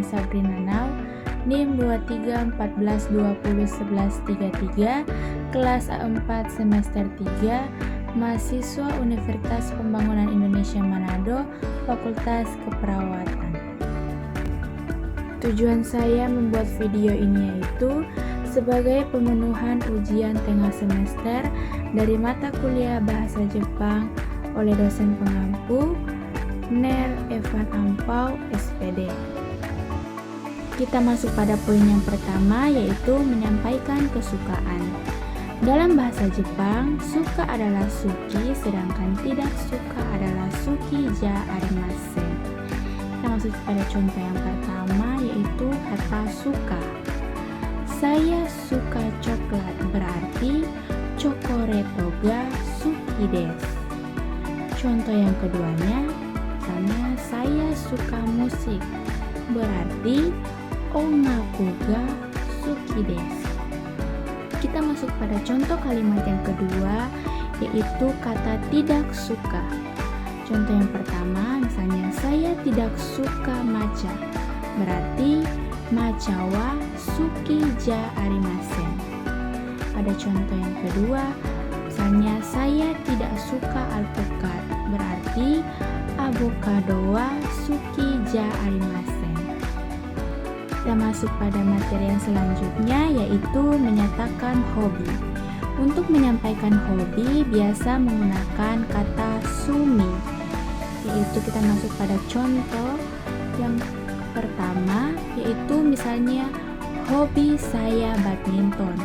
Sabrina Nau, NIM 2314201133, kelas A4 semester 3, mahasiswa Universitas Pembangunan Indonesia Manado, Fakultas Keperawatan. Tujuan saya membuat video ini yaitu sebagai pemenuhan ujian tengah semester dari mata kuliah Bahasa Jepang oleh dosen pengampu Ner Evan Ampau, SPD. Kita masuk pada poin yang pertama, yaitu menyampaikan kesukaan. Dalam bahasa Jepang, suka adalah suki, sedangkan tidak suka adalah suki ja arimasen. Kita masuk pada contoh yang pertama, yaitu kata suka. Saya suka coklat, berarti chokoreto ga suki desu. Contoh yang keduanya, misalnya saya suka musik, berarti ongaku ga suki desu. Kita masuk pada contoh kalimat yang kedua, yaitu kata tidak suka. Contoh yang pertama, misalnya saya tidak suka matcha, berarti matcha wa suki ja arimasen. Pada contoh yang kedua, misalnya saya tidak suka alpukat, berarti avocado wa suki ja arimasen. Kita masuk pada materi yang selanjutnya, yaitu menyatakan hobi. Untuk menyampaikan hobi biasa menggunakan kata sumi, yaitu kita masuk pada contoh yang pertama, yaitu misalnya hobi saya badminton,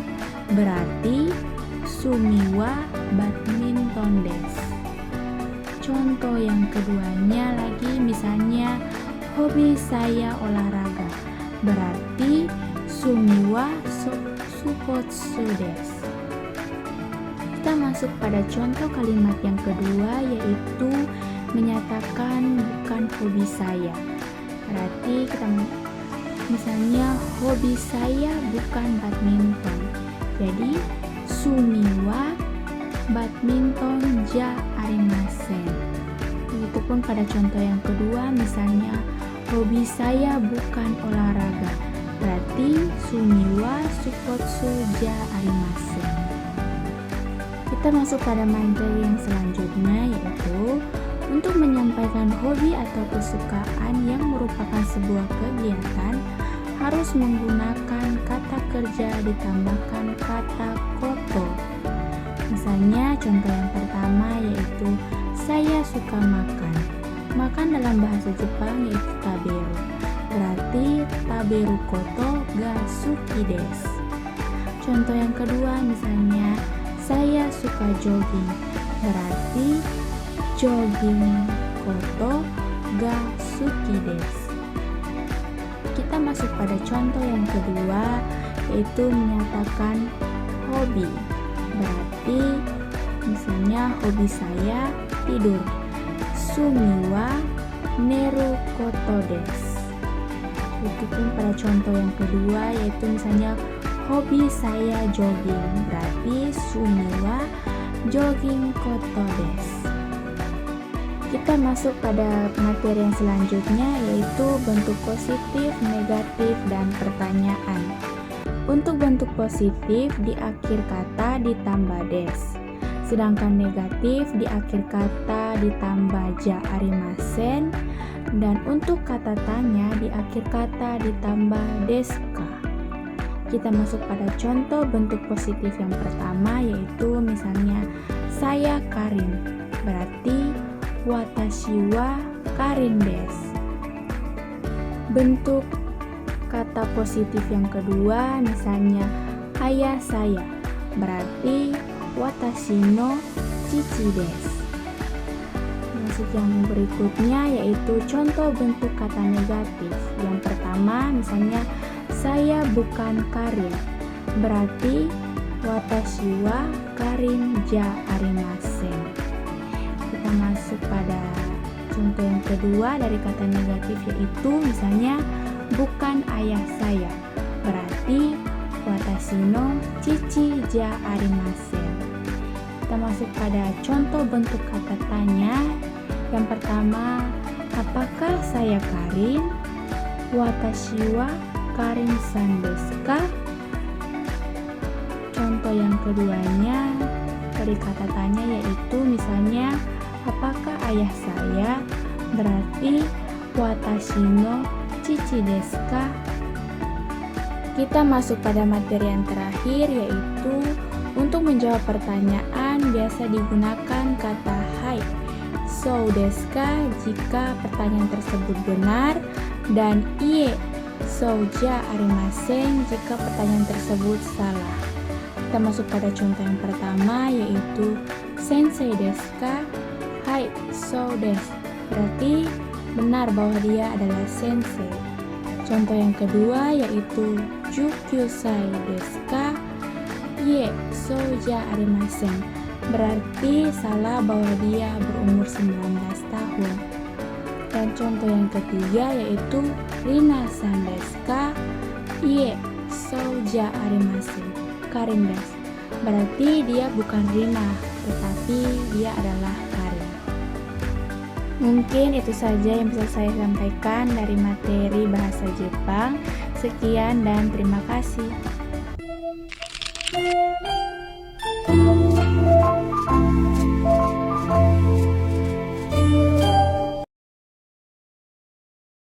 berarti sumi wa badminton desu. Contoh yang keduanya lagi, misalnya hobi saya olahraga, berarti sumi wa supotsu desu. Kita masuk pada contoh kalimat yang kedua, yaitu menyatakan bukan hobi saya. Berarti kita misalnya hobi saya bukan badminton, jadi sumi wa badminton ja arimasen. Begitupun pada contoh yang kedua, misalnya hobi saya bukan olahraga, berarti sumi wa supotsu ja arimasen. Kita masuk pada materi yang selanjutnya, yaitu untuk menyampaikan hobi atau kesukaan yang merupakan sebuah kegiatan harus menggunakan kata kerja ditambahkan kata koto. Misalnya contoh yang pertama, yaitu saya suka makan. Makan dalam bahasa Jepang yaitu taberu, berarti taberu koto ga suki desu. Contoh yang kedua, misalnya saya suka jogging, berarti jogging koto ga suki desu. Kita masuk pada contoh yang kedua, yaitu menyatakan hobi. Berarti misalnya hobi saya tidur, sumi wa neru koto desu. Itu pun pada contoh yang kedua, yaitu misalnya hobi saya jogging, berarti sumi wa jogging koto desu. Kita masuk pada materi yang selanjutnya, yaitu bentuk positif, negatif, dan pertanyaan. Untuk bentuk positif di akhir kata ditambah des, sedangkan negatif di akhir kata ditambah ja arimasen, dan untuk kata tanya di akhir kata ditambah deska. Kita masuk pada contoh bentuk positif yang pertama, yaitu misalnya saya Karin, berarti watashi wa Karin desu. Bentuk kata positif yang kedua, misalnya ayah saya, berarti watashi no chichi desu. Masuk yang berikutnya, yaitu contoh bentuk kata negatif. Yang pertama, misalnya saya bukan Karin, berarti watashi wa Karin ja arimasen. Kita masuk pada contoh yang kedua dari kata negatif, yaitu misalnya bukan ayah saya, berarti watashi no chichi ja arimasen. Kita masuk pada contoh bentuk kata tanya. Yang pertama, apakah saya Karin? Watashi wa Karin-san desu ka? Contoh yang keduanya dari kata tanya yaitu misalnya apakah ayah saya? Berarti watashi no chichi desu ka? Kita masuk pada materi yang terakhir yaitu untuk menjawab pertanyaan biasa digunakan kata hai. So desu ka jika pertanyaan tersebut benar dan iye so ja arimasen jika pertanyaan tersebut salah. Kita masuk pada contoh yang pertama yaitu sensei desu ka? Hai, so desu. Berarti benar bahwa dia adalah sensei. Contoh yang kedua yaitu jukyusai desu ka? Iye, so ja arimasen. Berarti salah bahwa dia berumur 19 tahun. Dan contoh yang ketiga yaitu Rina-san desu ka? Iye, so ja arimasen. Karin desu. Berarti dia bukan Rina, tetapi dia adalah Karin. Mungkin itu saja yang bisa saya sampaikan dari materi bahasa Jepang. Sekian dan terima kasih.